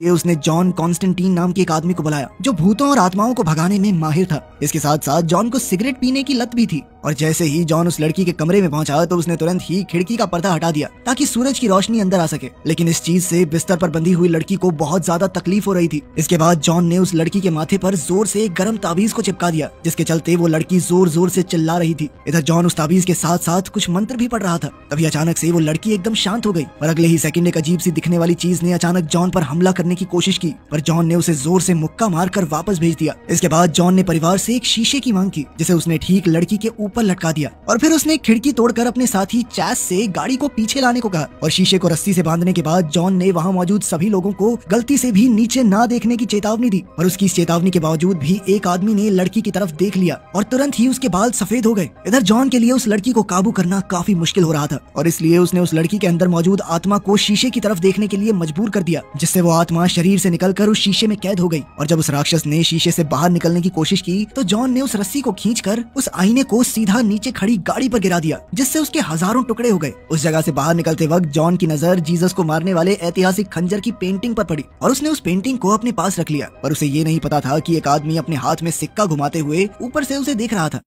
ये उसने John Constantine नाम के एक आदमी को बुलाया जो भूतों और आत्माओं को भगाने में माहिर था। इसके साथ साथ जॉन को सिगरेट पीने की लत भी थी और जैसे ही जॉन उस लड़की के कमरे में पहुंचा तो उसने तुरंत ही खिड़की का पर्दा हटा दिया ताकि सूरज की रोशनी अंदर आ सके। लेकिन इस चीज से बिस्तर पर बंधी हुई लड़की को बहुत ज्यादा तकलीफ हो रही थी। इसके बाद जॉन ने उस लड़की के माथे पर जोर से एक गर्म ताबीज को चिपका दिया जिसके चलते वो लड़की जोर जोर से चिल्ला रही थी। इधर जॉन उस ताबीज के साथ साथ कुछ मंत्र भी पढ़ रहा था। तभी अचानक से वो लड़की एकदम शांत हो गई और अगले ही सेकंड एक अजीब सी दिखने वाली चीज ने अचानक जॉन पर हमला करने की कोशिश की, पर जॉन ने उसे जोर से मुक्का मारकर वापस भेज दिया। इसके बाद जॉन ने परिवार से एक शीशे की मांग की जिसे उसने ठीक लड़की के ऊपर लटका दिया और फिर उसने खिड़की तोड़कर अपने साथी चैस से गाड़ी को पीछे लाने को कहा और शीशे को रस्सी से बांधने के बाद जॉन ने वहां मौजूद सभी लोगों को गलती से भी नीचे ना देखने की चेतावनी दी। और उसकी इस चेतावनी के बावजूद भी एक आदमी ने लड़की की तरफ देख लिया और तुरंत ही उसके बाल सफेद हो गए। इधर जॉन के लिए उस लड़की को काबू करना काफी मुश्किल हो रहा था और इसलिए उसने उस लड़की के अंदर मौजूद आत्मा को शीशे की तरफ देखने के लिए मजबूर कर दिया, जिससे वो आत्मा शरीर से निकलकर उस शीशे में कैद हो गई। और जब उस राक्षस ने शीशे से बाहर निकलने की कोशिश की तो जॉन ने उस रस्सी को खींचकर उस आईने को सीधा नीचे खड़ी गाड़ी पर गिरा दिया जिससे उसके हजारों टुकड़े हो गए। उस जगह से बाहर निकलते वक्त जॉन की नजर जीसस को मारने वाले ऐतिहासिक खंजर की पेंटिंग पर पड़ी और उसने उस पेंटिंग को अपने पास रख लिया। पर उसे ये नहीं पता था कि एक आदमी अपने हाथ में सिक्का घुमाते हुए ऊपर से उसे देख रहा था।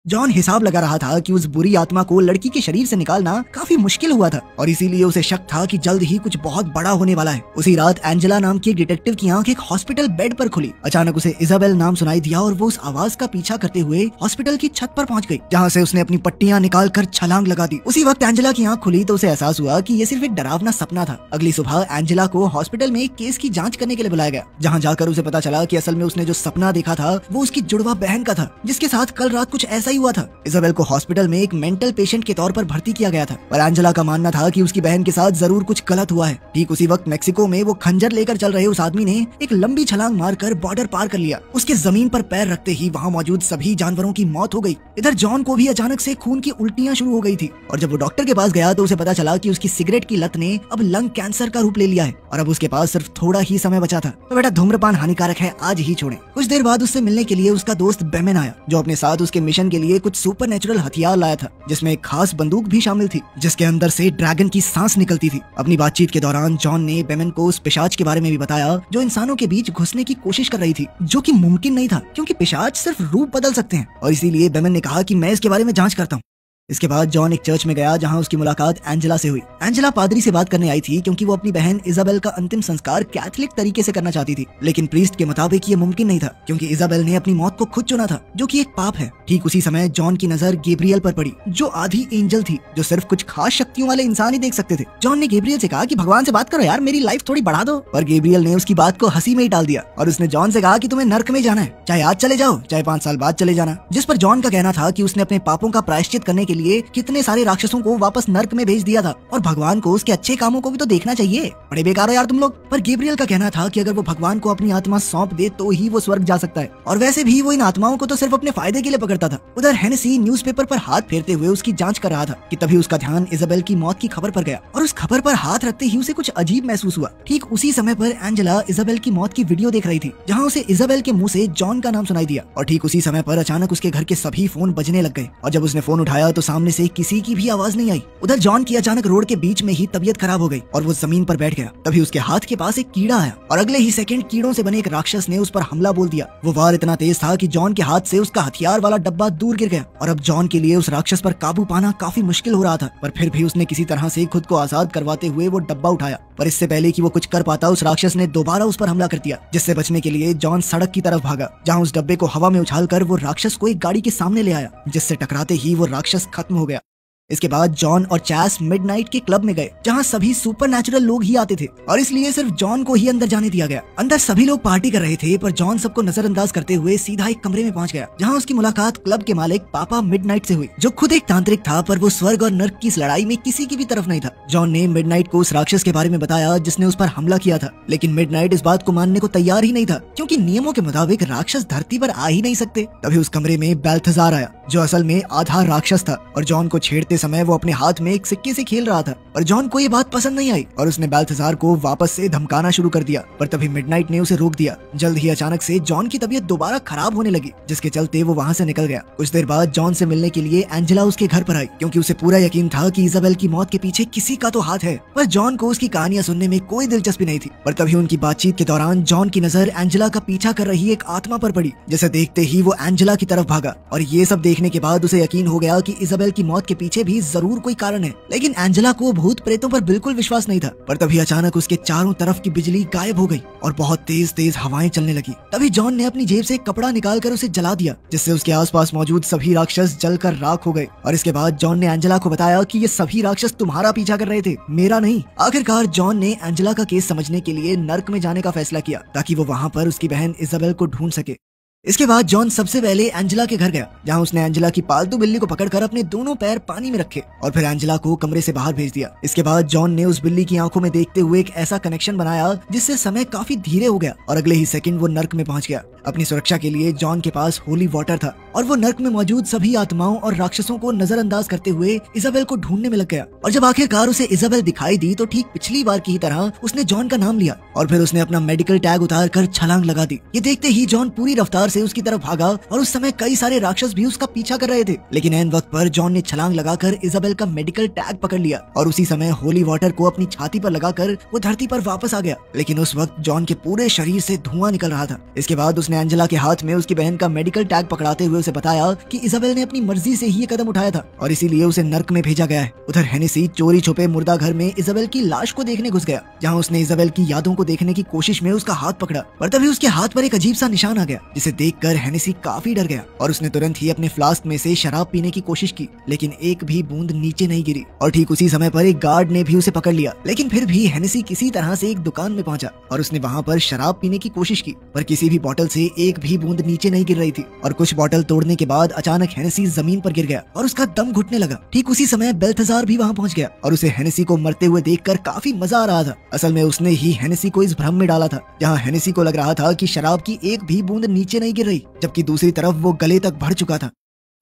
जॉन हिसाब लगा रहा था कि उस बुरी आत्मा को लड़की के शरीर से निकालना काफी मुश्किल हुआ था और इसीलिए उसे शक था कि जल्द ही कुछ बहुत बड़ा होने वाला है। उसी रात एंजेला नाम की डिटेक्टिव की आंख एक हॉस्पिटल बेड पर खुली। अचानक उसे इजाबेल नाम सुनाई दिया और वो उस आवाज का पीछा करते हुए हॉस्पिटल की छत पर पहुंच गई जहां से उसने अपनी पट्टियां निकाल कर छलांग लगा दी। उसी वक्त एंजेला की आंख खुली तो उसे एहसास हुआ कि ये सिर्फ एक डरावना सपना था। अगली सुबह एंजेला को हॉस्पिटल में एक केस की जाँच करने के लिए बुलाया गया जहाँ जाकर उसे पता चला कि असल में उसने जो सपना देखा था वो उसकी जुड़वा बहन का था जिसके साथ कल रात कुछ ऐसा ही हुआ था। इजाबेल को हॉस्पिटल में एक मेंटल पेशेंट के तौर पर भर्ती किया गया था पर एंजेला का मानना था कि उसकी बहन के साथ जरूर कुछ गलत हुआ है। ठीक उसी वक्त मेक्सिको में वो खंजर लेकर चल रहे उस आदमी ने एक लंबी छलांग मारकर बॉर्डर पार कर लिया। उसके जमीन पर पैर रखते ही वहाँ मौजूद सभी जानवरों की मौत हो गई। इधर जॉन को भी अचानक से खून की उल्टियां शुरू हो गई थी और जब वो डॉक्टर के पास गया तो उसे पता चला कि उसकी सिगरेट की लत ने अब लंग कैंसर का रूप ले लिया है और अब उसके पास सिर्फ थोड़ा ही समय बचा था। तो बेटा धूम्रपान हानिकारक है, आज ही छोड़ें। कुछ देर बाद उससे मिलने के लिए उसका दोस्त बेमेन आया जो अपने साथ उसके मिशन के लिए कुछ सुपरनेचुरल हथियार लाया था जिसमें एक खास बंदूक भी शामिल थी जिसके अंदर से ड्रैगन की सांस निकलती थी। अपनी बातचीत के दौरान जॉन ने बेमेन को उस पिशाच के बारे में भी बताया जो इंसानों के बीच घुसने की कोशिश कर रही थी, जो कि मुमकिन नहीं था क्योंकि पिशाच सिर्फ रूप बदल सकते हैं और इसीलिए बेमेन ने कहा कि मैं इसके बारे में जांच करता हूँ। इसके बाद जॉन एक चर्च में गया जहां उसकी मुलाकात एंजेला से हुई। एंजेला पादरी से बात करने आई थी क्योंकि वो अपनी बहन इजाबेल का अंतिम संस्कार कैथोलिक तरीके से करना चाहती थी, लेकिन प्रीस्ट के मुताबिक ये मुमकिन नहीं था क्योंकि इजाबेल ने अपनी मौत को खुद चुना था जो कि एक पाप है। ठीक उसी समय जॉन की नजर गैब्रियल पर पड़ी जो आधी एंजल थी जो सिर्फ कुछ खास शक्तियों वाले इंसान ही देख सकते थे। जॉन ने गैब्रियल से कहा कि भगवान से बात करो यार, मेरी लाइफ थोड़ी बढ़ा दो, पर गैब्रियल ने उसकी बात को हंसी में ही डाल दिया और उसने जॉन से कहा कि तुम्हें नर्क में जाना है, चाहे आज चले जाओ चाहे 5 साल बाद चले जाना। जिस पर जॉन का कहना था कि उसने अपने पापों का प्रायश्चित करने के लिए कितने सारे राक्षसों को वापस नर्क में भेज दिया था और भगवान को उसके अच्छे कामों को भी तो देखना चाहिए, बड़े बेकार हो यार तुम लोग। पर गैब्रियल का कहना था कि अगर वो भगवान को अपनी आत्मा सौंप दे तो ही वो स्वर्ग जा सकता है और वैसे भी वो इन आत्माओं को तो सिर्फ अपने फायदे के लिए पकड़ता था। उधर हेनेसी न्यूज़पेपर पर हाथ फेरते हुए उसकी जांच कर रहा था कि तभी उसका ध्यान इजाबेल की मौत की खबर पर गया और उस खबर पर हाथ रखते ही उसे कुछ अजीब महसूस हुआ। ठीक उसी समय पर एंजेला इजाबेल की मौत की वीडियो देख रही थी जहाँ उसे इजाबेल के मुंह से जॉन का नाम सुनाई दिया और ठीक उसी समय पर अचानक उसके घर के सभी फोन बजने लग गए और जब उसने फोन उठाया तो सामने से किसी की भी आवाज नहीं आई। उधर जॉन की अचानक रोड के बीच में ही तबीयत खराब हो गई और वो जमीन पर बैठ गया। तभी उसके हाथ के पास एक कीड़ा आया और अगले ही सेकंड कीड़ों से बने एक राक्षस ने उस पर हमला बोल दिया। वो वार इतना तेज था कि जॉन के हाथ से उसका हथियार वाला डब्बा दूर गिर गया और अब जॉन के लिए उस राक्षस पर काबू पाना काफी मुश्किल हो रहा था, पर फिर भी उसने किसी तरह से खुद को आजाद करवाते हुए वो डब्बा उठाया। पर इससे पहले कि वो कुछ कर पाता उस राक्षस ने दोबारा उस पर हमला कर दिया, जिससे बचने के लिए जॉन सड़क की तरफ भागा जहाँ उस डब्बे को हवा में उछालकर वो राक्षस को एक गाड़ी के सामने ले आया, जिससे टकराते ही वो राक्षस खत्म हो गया। इसके बाद जॉन और चैस मिडनाइट के क्लब में गए जहां सभी सुपरनैचुरल लोग ही आते थे और इसलिए सिर्फ जॉन को ही अंदर जाने दिया गया। अंदर सभी लोग पार्टी कर रहे थे पर जॉन सबको नजरअंदाज करते हुए सीधा एक कमरे में पहुंच गया जहां उसकी मुलाकात क्लब के मालिक पापा मिडनाइट से हुई जो खुद एक तांत्रिक था, पर वो स्वर्ग और नर्क की इस लड़ाई में किसी की भी तरफ नहीं था। जॉन ने मिडनाइट को उस राक्षस के बारे में बताया जिसने उस पर हमला किया था, लेकिन मिडनाइट इस बात को मानने को तैयार ही नहीं था क्योंकि नियमों के मुताबिक राक्षस धरती पर आ ही नहीं सकते। तभी उस कमरे में बेल्थेजार आया जो असल में आधा राक्षस था और जॉन को छेड़ते समय वो अपने हाथ में एक सिक्के से खेल रहा था। और जॉन को ये बात पसंद नहीं आई और उसने बाल्थाजार को वापस से धमकाना शुरू कर दिया, पर तभी मिडनाइट ने उसे रोक दिया। जल्द ही अचानक से जॉन की तबीयत दोबारा खराब होने लगी, जिसके चलते वो वहाँ से निकल गया। कुछ देर बाद जॉन से मिलने के लिए एंजेला उसके घर पर आई, क्योंकि उसे पूरा यकीन था कि इजाबेल की मौत के पीछे किसी का तो हाथ है। पर जॉन को उसकी कहानियां सुनने में कोई दिलचस्पी नहीं थी। पर तभी उनकी बातचीत के दौरान जॉन की नजर एंजेला का पीछा कर रही एक आत्मा पर पड़ी, जिसे देखते ही वो एंजेला की तरफ भागा। और ये सब देखने के बाद उसे यकीन हो गया कि इजाबेल की मौत के पीछे भी जरूर कोई कारण है। लेकिन एंजेला को भूत प्रेतों पर बिल्कुल विश्वास नहीं था। पर तभी अचानक उसके चारों तरफ की बिजली गायब हो गई और बहुत तेज तेज हवाएं चलने लगी। तभी जॉन ने अपनी जेब से एक कपड़ा निकालकर उसे जला दिया, जिससे उसके आसपास मौजूद सभी राक्षस जलकर राख हो गए। और इसके बाद जॉन ने एंजेला को बताया कि ये सभी राक्षस तुम्हारा पीछा कर रहे थे, मेरा नहीं। आखिरकार जॉन ने एंजेला का केस समझने के लिए नर्क में जाने का फैसला किया, ताकि वो वहाँ पर उसकी बहन इजाबेल को ढूंढ सके। इसके बाद जॉन सबसे पहले एंजेला के घर गया, जहां उसने एंजेला की पालतू बिल्ली को पकड़कर अपने दोनों पैर पानी में रखे और फिर एंजेला को कमरे से बाहर भेज दिया। इसके बाद जॉन ने उस बिल्ली की आंखों में देखते हुए एक ऐसा कनेक्शन बनाया जिससे समय काफी धीरे हो गया और अगले ही सेकंड वो नर्क में पहुंच गया। अपनी सुरक्षा के लिए जॉन के पास होली वाटर था और वो नर्क में मौजूद सभी आत्माओं और राक्षसों को नजरअंदाज करते हुए इजाबेल को ढूंढने में लग गया। और जब आखिरकार उसे इजाबेल दिखाई दी तो ठीक पिछली बार की ही तरह उसने जॉन का नाम लिया और फिर उसने अपना मेडिकल टैग उतार कर छलांग लगा दी। ये देखते ही जॉन पूरी रफ्तार से उसकी तरफ भागा और उस समय कई सारे राक्षस भी उसका पीछा कर रहे थे। लेकिन ऐन वक्त पर जॉन ने छलांग लगाकर इजाबेल का मेडिकल टैग पकड़ लिया और उसी समय होली वाटर को अपनी छाती पर लगाकर वो धरती पर वापस आ गया। लेकिन उस वक्त जॉन के पूरे शरीर से धुआं निकल रहा था। इसके बाद उसने एंजेला के हाथ में उसकी बहन का मेडिकल टैग पकड़ाते हुए उसे बताया कि इजाबेल ने अपनी मर्जी से ही ये कदम उठाया था और इसीलिए उसे नर्क में भेजा गया है। उधर हेनेसी चोरी छुपे मुर्दा घर में इजाबेल की लाश को देखने घुस गया, जहाँ उसने इजाबेल की यादों को देखने की कोशिश में उसका हाथ पकड़ा। पर तभी उसके हाथ पर एक अजीब सा निशान आ गया, जिसे देखकर हेनेसी काफी डर गया और उसने तुरंत ही अपने फ्लास्क में से शराब पीने की कोशिश की, लेकिन एक भी बूंद नीचे नहीं गिरी। और ठीक उसी समय पर एक गार्ड ने भी उसे पकड़ लिया। लेकिन फिर भी हेनेसी किसी तरह से एक दुकान में पहुंचा और उसने वहाँ पर शराब पीने की कोशिश की, पर किसी भी बोतल से एक भी बूंद नीचे नहीं गिर रही थी। और कुछ बोतल तोड़ने के बाद अचानक हेनेसी जमीन पर गिर गया और उसका दम घुटने लगा। ठीक उसी समय बाल्थाजार भी वहाँ पहुँच गया और उसे हेनेसी को मरते हुए देखकर काफी मजा आ रहा था। असल में उसने ही हेनेसी को इस भ्रम में डाला था, जहाँ हेनेसी को लग रहा था कि शराब की एक भी बूंद नीचे नहीं गिर रही, जबकि दूसरी तरफ वो गले तक भर चुका था।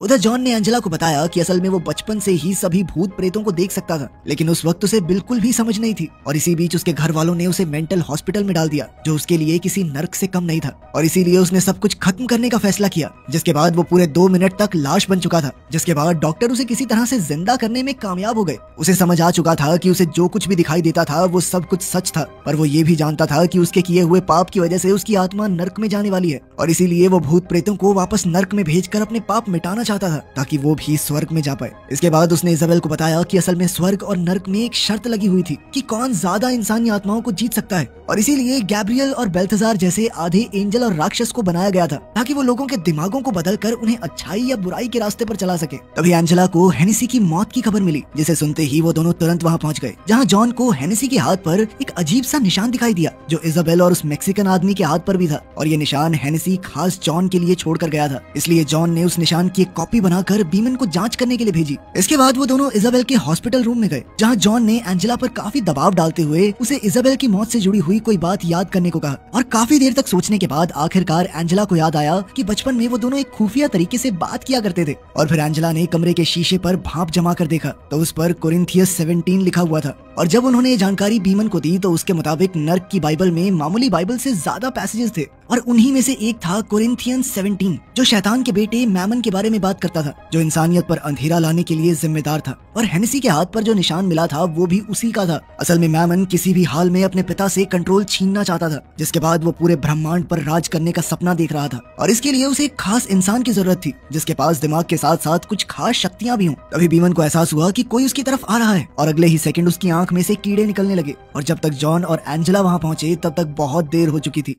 उधर जॉन ने एंजेला को बताया कि असल में वो बचपन से ही सभी भूत प्रेतों को देख सकता था, लेकिन उस वक्त उसे बिल्कुल भी समझ नहीं थी। और इसी बीच उसके घर वालों ने उसे मेंटल हॉस्पिटल में डाल दिया, जो उसके लिए किसी नर्क से कम नहीं था। और इसीलिए उसने सब कुछ खत्म करने का फैसला किया, जिसके बाद वो पूरे 2 मिनट तक लाश बन चुका था। जिसके बाद डॉक्टर उसे किसी तरह से जिंदा करने में कामयाब हो गए। उसे समझ आ चुका था कि उसे जो कुछ भी दिखाई देता था वो सब कुछ सच था, पर वो ये भी जानता था कि उसके किए हुए पाप की वजह से उसकी आत्मा नर्क में जाने वाली है। और इसीलिए वो भूत प्रेतों को वापस नर्क में भेजकर अपने पाप मिटाना चाहता था, ताकि वो भी स्वर्ग में जा पाए। इसके बाद उसने इजाबेल को बताया कि असल में स्वर्ग और नर्क में एक शर्त लगी हुई थी कि कौन ज्यादा इंसानी आत्माओं को जीत सकता है, और इसीलिए गैब्रियल और बाल्थाजार जैसे आधे एंजल और राक्षस को बनाया गया था, ताकि वो लोगों के दिमागों को बदलकर उन्हें अच्छाई या बुराई के रास्ते पर चला सके। तभी एंजेला को हेनेसी की मौत की खबर मिली, जिसे सुनते ही वो दोनों तुरंत वहाँ पहुँच गए, जहाँ जॉन को हेनेसी के हाथ पर एक अजीब सा निशान दिखाई दिया, जो इजाबेल और उस मैक्सिकन आदमी के हाथ पर भी था। और ये निशान हेनेसी खास जॉन के लिए छोड़ कर गया था, इसलिए जॉन ने उस निशान की एक कॉपी बनाकर बीमन को जांच करने के लिए भेजी। इसके बाद वो दोनों इजाबेल के हॉस्पिटल रूम में गए, जहाँ जॉन ने एंजेला पर काफी दबाव डालते हुए उसे इजाबेल की मौत से जुड़ी हुई कोई बात याद करने को कहा। और काफी देर तक सोचने के बाद आखिरकार एंजेला को याद आया कि बचपन में वो दोनों एक खुफिया तरीके से बात किया करते थे। और फिर एंजेला ने कमरे के शीशे पर भाप जमा कर देखा तो उस पर कोरिन्थियस 17 लिखा हुआ था। और जब उन्होंने ये जानकारी बीमन को दी तो उसके मुताबिक नर्क की बाइबल में मामूली बाइबल से ज्यादा पैसेजेस थे, और उन्हीं में से एक था कोरिन्थियंस 17, जो शैतान के बेटे मैमन के बारे में बात करता था, जो इंसानियत पर अंधेरा लाने के लिए जिम्मेदार था। और हेनेसी के हाथ पर जो निशान मिला था वो भी उसी का था। असल में मैमन किसी भी हाल में अपने पिता से कंट्रोल छीनना चाहता था, जिसके बाद वो पूरे ब्रह्मांड पर राज करने का सपना देख रहा था, और इसके लिए उसे एक खास इंसान की जरूरत थी, जिसके पास दिमाग के साथ साथ कुछ खास शक्तियां भी हों। तभी बीमन को एहसास हुआ कि कोई उसकी तरफ आ रहा है, और अगले ही सेकंड उसकी आंख में से कीड़े निकलने लगे। और जब तक जॉन और एंजेला वहां पहुंचे तब तक बहुत देर हो चुकी थी।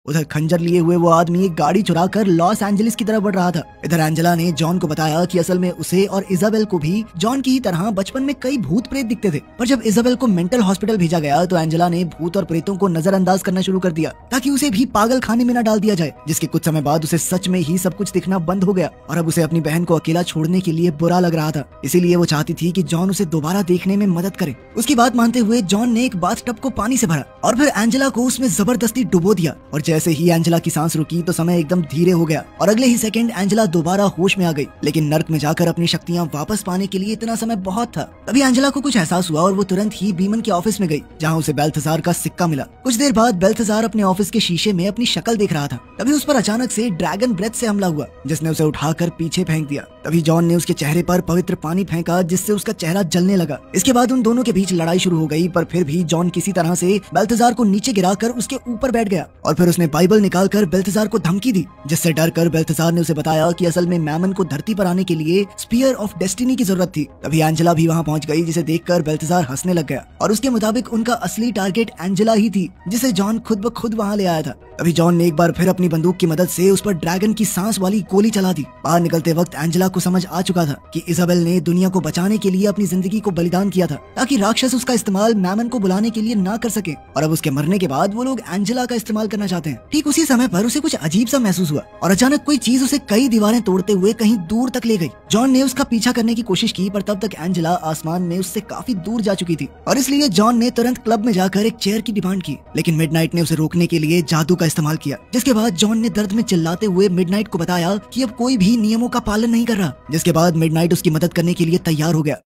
उधर खंजर लिए हुए वो आदमी एक गाड़ी चुराकर लॉस एंजलिस की तरफ बढ़ रहा था। इधर एंजेला ने जॉन को बताया कि असल में उसे और इजाबेल को भी जॉन की ही तरह बचपन में कई भूत प्रेत दिखते थे, पर जब इजाबेल को मेंटल हॉस्पिटल भेजा गया तो एंजेला ने भूत और प्रेतों को नजरअंदाज करना शुरू कर दिया, ताकि उसे भी पागल खाने में न डाल दिया जाए। जिसके कुछ समय बाद उसे सच में ही सब कुछ दिखना बंद हो गया, और अब उसे अपनी बहन को अकेला छोड़ने के लिए बुरा लग रहा था। इसीलिए वो चाहती थी कि जॉन उसे दोबारा देखने में मदद करे। उसकी बात मानते हुए जॉन ने एक बाथटब को पानी से भरा और फिर एंजेला को उसमें जबरदस्ती डुबो दिया। और जैसे ही एंजेला की सांस रुकी तो समय एकदम धीरे हो गया और अगले ही सेकंड एंजेला दोबारा होश में आ गई। लेकिन नर्क में जाकर अपनी शक्तियां वापस पाने के लिए इतना समय बहुत था। तभी एंजेला को कुछ एहसास हुआ और वो तुरंत ही बीमन के ऑफिस में गई, जहाँ उसे बेल्थासार का सिक्का मिला। कुछ देर बाद बेल्थासार अपने ऑफिस के शीशे में अपनी शक्ल देख रहा था। तभी उस पर अचानक से ड्रैगन ब्रेथ से हमला हुआ, जिसने उसे उठाकर पीछे फेंक दिया। तभी जॉन ने उसके चेहरे पर पवित्र पानी फेंका, जिससे उसका चेहरा जलने लगा। इसके बाद उन दोनों के बीच लड़ाई शुरू हो गई, पर फिर भी जॉन किसी तरह से बेल्थासार को नीचे गिराकर उसके ऊपर बैठ गया और फिर उसने बाइबल निकालकर बेल्थासार को धमकी दी, जिससे डरकर बेल्थासार ने उसे बताया कि असल में मैमन को धरती पर आने के लिए स्पीयर ऑफ डेस्टिनी की जरूरत थी। तभी एंजेला भी वहां पहुंच गई, जिसे देखकर बेल्थासार हंसने लग गया और उसके मुताबिक उनका असली टारगेट एंजेला ही थी, जिसे जॉन खुद ब खुद वहां ले आया था। तभी जॉन ने एक बार फिर अपनी बंदूक की मदद से उस पर ड्रैगन की सांस वाली गोली चला दी। बाहर निकलते वक्त एंजेला को समझ आ चुका था कि इजाबेल ने दुनिया को बचाने के लिए अपनी जिंदगी को बलिदान किया था, ताकि राक्षस उसका इस्तेमाल मैमन को बुलाने के लिए ना कर सके। और अब उसके मरने के बाद वो लोग एंजेला का इस्तेमाल करना चाहते हैं। ठीक उसी समय पर उसे कुछ अजीब सा महसूस हुआ और अचानक कोई चीज उसे कई दीवारें तोड़ते हुए कहीं दूर तक ले गई। जॉन ने उसका पीछा करने की कोशिश की, पर तब तक एंजेला आसमान में उससे काफी दूर जा चुकी थी और इसलिए जॉन ने तुरंत क्लब में जाकर एक चेयर की डिमांड की। लेकिन मिडनाइट ने उसे रोकने के लिए जादू का इस्तेमाल किया, जिसके बाद जॉन ने दर्द में चिल्लाते हुए मिडनाइट को बताया कि अब कोई भी नियमों का पालन नहीं कर रहा, जिसके बाद मिडनाइट उसकी मदद करने के लिए तैयार हो गया।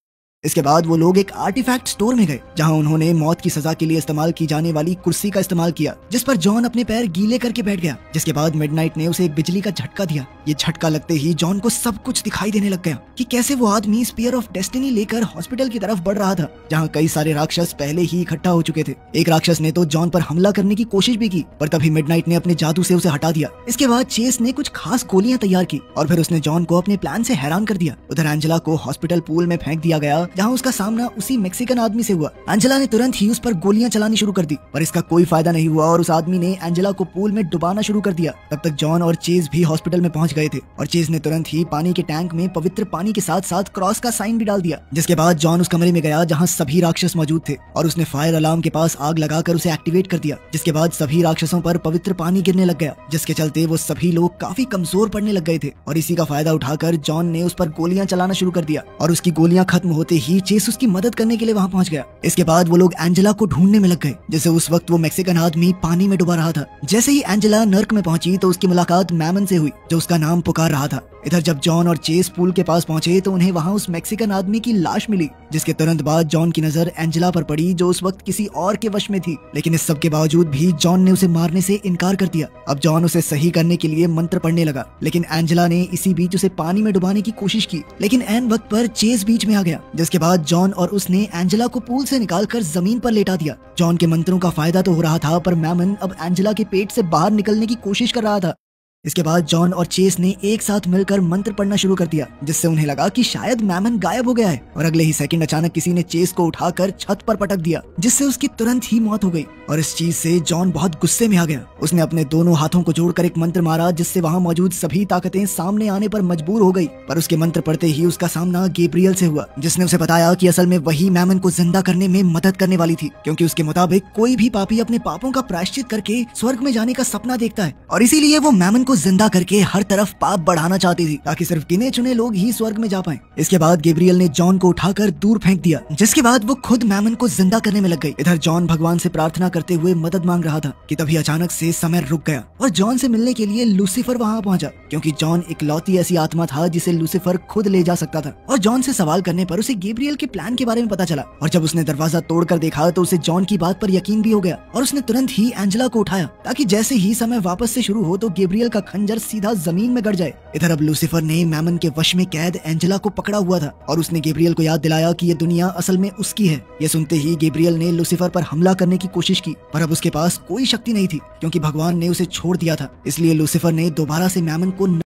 इसके बाद वो लोग एक आर्टिफैक्ट स्टोर में गए, जहां उन्होंने मौत की सजा के लिए इस्तेमाल की जाने वाली कुर्सी का इस्तेमाल किया, जिस पर जॉन अपने पैर गीले करके बैठ गया। जिसके बाद मिडनाइट ने उसे एक बिजली का झटका दिया। ये झटका लगते ही जॉन को सब कुछ दिखाई देने लग गया कि कैसे वो आदमी स्पीयर ऑफ डेस्टिनी लेकर हॉस्पिटल की तरफ बढ़ रहा था, जहाँ कई सारे राक्षस पहले ही इकट्ठा हो चुके थे। एक राक्षस ने तो जॉन पर हमला करने की कोशिश भी की, पर तभी मिडनाइट ने अपने जादू से उसे हटा दिया। इसके बाद चेस ने कुछ खास गोलियां तैयार की और फिर उसने जॉन को अपने प्लान से हैरान कर दिया। उधर एंजेला को हॉस्पिटल पूल में फेंक दिया गया, जहाँ उसका सामना उसी मैक्सिकन आदमी से हुआ। एंजेला ने तुरंत ही उस पर गोलियां चलानी शुरू कर दी, पर इसका कोई फायदा नहीं हुआ और उस आदमी ने एंजेला को पूल में डुबाना शुरू कर दिया। तब तक जॉन और चेज भी हॉस्पिटल में पहुंच गए थे और चेज ने तुरंत ही पानी के टैंक में पवित्र पानी के साथ साथ क्रॉस का साइन भी डाल दिया। जिसके बाद जॉन उस कमरे में गया जहां सभी राक्षस मौजूद थे और उसने फायर अलार्म के पास आग लगाकर उसे एक्टिवेट कर दिया। जिसके बाद सभी राक्षसों पर पवित्र पानी गिरने लग गया, जिसके चलते वो सभी लोग काफी कमजोर पड़ने लग गए थे। और इसी का फायदा उठाकर जॉन ने उस पर गोलियां चलाना शुरू कर दिया और उसकी गोलियां खत्म होते ही चेस उसकी मदद करने के लिए वहां पहुंच गया। इसके बाद वो लोग एंजेला को ढूंढने में लग गए, जैसे उस वक्त वो मैक्सिकन आदमी पानी में डूबा रहा था। जैसे ही एंजेला नर्क में पहुंची तो उसकी मुलाकात मैमन से हुई, जो उसका नाम पुकार रहा था। इधर जब जॉन और चेस पूल के पास पहुंचे तो उन्हें वहां उस मैक्सिकन आदमी की लाश मिली, जिसके तुरंत बाद जॉन की नजर एंजेला पर पड़ी, जो उस वक्त किसी और के वश में थी। लेकिन इस सब के बावजूद भी जॉन ने उसे मारने से इनकार कर दिया। अब जॉन उसे सही करने के लिए मंत्र पढ़ने लगा, लेकिन एंजेला ने इसी बीच उसे पानी में डुबाने की कोशिश की, लेकिन ऐन वक्त पर चेस बीच में आ गया। जिसके बाद जॉन और उसने एंजेला को पूल से निकालकर जमीन पर लेटा दिया। जॉन के मंत्रों का फायदा तो हो रहा था, पर मैमन अब एंजेला के पेट से बाहर निकलने की कोशिश कर रहा था। इसके बाद जॉन और चेस ने एक साथ मिलकर मंत्र पढ़ना शुरू कर दिया, जिससे उन्हें लगा कि शायद मैमन गायब हो गया है। और अगले ही सेकंड अचानक किसी ने चेस को उठाकर छत पर पटक दिया, जिससे उसकी तुरंत ही मौत हो गई। और इस चीज से जॉन बहुत गुस्से में आ गया। उसने अपने दोनों हाथों को जोड़कर एक मंत्र मारा, जिससे वहां मौजूद सभी ताकतें सामने आने पर मजबूर हो गई। पर उसके मंत्र पढ़ते ही उसका सामना गैब्रियल से हुआ, जिसने उसे बताया कि असल में वही मैमन को जिंदा करने में मदद करने वाली थी, क्योंकि उसके मुताबिक कोई भी पापी अपने पापों का प्रायश्चित करके स्वर्ग में जाने का सपना देखता है, और इसीलिए वो मैमन को जिंदा करके हर तरफ पाप बढ़ाना चाहती थी, ताकि सिर्फ गिने चुने लोग ही स्वर्ग में जा पाएं। इसके बाद गैब्रियल ने जॉन को उठाकर दूर फेंक दिया, जिसके बाद वो खुद मैमन को जिंदा करने में लग गई। इधर जॉन भगवान से प्रार्थना करते हुए मदद मांग रहा था कि तभी अचानक से समय रुक गया और जॉन से मिलने के लिए लूसीफर वहां पहुंचा, क्योंकि जॉन इकलौती ऐसी आत्मा था जिसे लूसीफर खुद ले जा सकता था। और जॉन से सवाल करने पर उसे गैब्रियल के प्लान के बारे में पता चला, और जब उसने दरवाजा तोड़कर देखा तो उसे जॉन की बात पर यकीन भी हो गया, और उसने तुरंत ही एंजेला को उठाया, ताकि जैसे ही समय वापस से शुरू हो तो गैब्रियल का खंजर सीधा जमीन में गड़ जाए। इधर अब लूसीफर ने मैमन के वश में कैद एंजेला को पकड़ा हुआ था, और उसने गैब्रियल को याद दिलाया कि ये दुनिया असल में उसकी है। ये सुनते ही गैब्रियल ने लूसीफर पर हमला करने की कोशिश की, पर अब उसके पास कोई शक्ति नहीं थी, क्योंकि भगवान ने उसे छोड़ दिया था। इसलिए लूसीफर ने दोबारा से मैमन को